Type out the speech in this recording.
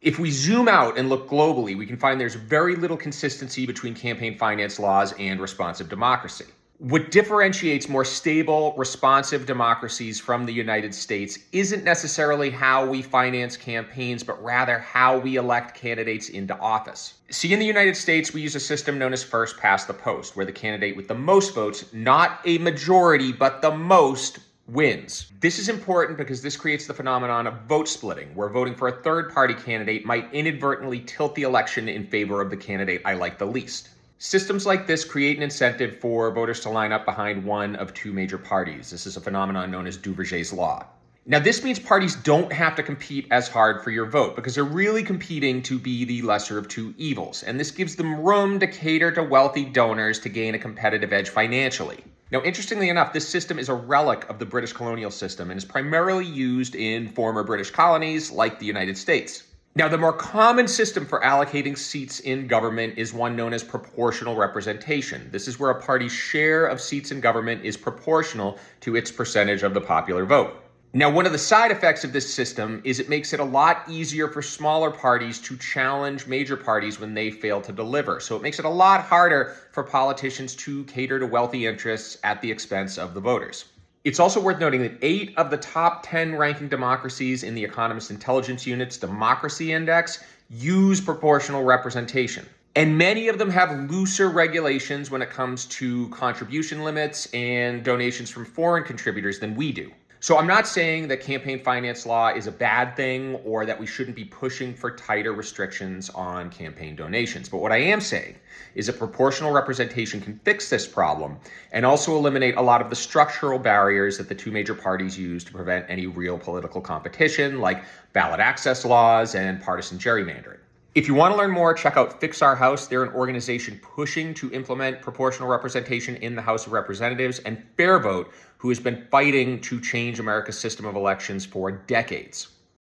If we zoom out and look globally, we can find there's very little consistency between campaign finance laws and responsive democracy. What differentiates more stable, responsive democracies from the United States isn't necessarily how we finance campaigns, but rather how we elect candidates into office. See, in the United States, we use a system known as first past the post, where the candidate with the most votes, not a majority, but the most, wins. This is important because this creates the phenomenon of vote splitting, where voting for a third-party candidate might inadvertently tilt the election in favor of the candidate I like the least. Systems like this create an incentive for voters to line up behind one of two major parties. This is a phenomenon known as Duverger's law. Now, this means parties don't have to compete as hard for your vote because they're really competing to be the lesser of two evils, and this gives them room to cater to wealthy donors to gain a competitive edge financially. Now, interestingly enough, this system is a relic of the British colonial system and is primarily used in former British colonies like the United States. Now, the more common system for allocating seats in government is one known as proportional representation. This is where a party's share of seats in government is proportional to its percentage of the popular vote. Now, one of the side effects of this system is it makes it a lot easier for smaller parties to challenge major parties when they fail to deliver. So it makes it a lot harder for politicians to cater to wealthy interests at the expense of the voters. It's also worth noting that 8 of the top 10 ranking democracies in the Economist Intelligence Unit's Democracy Index use proportional representation. And many of them have looser regulations when it comes to contribution limits and donations from foreign contributors than we do. So I'm not saying that campaign finance law is a bad thing or that we shouldn't be pushing for tighter restrictions on campaign donations. But what I am saying is that proportional representation can fix this problem and also eliminate a lot of the structural barriers that the two major parties use to prevent any real political competition, like ballot access laws and partisan gerrymandering. If you want to learn more, check out Fix Our House. They're an organization pushing to implement proportional representation in the House of Representatives, and FairVote, who has been fighting to change America's system of elections for decades.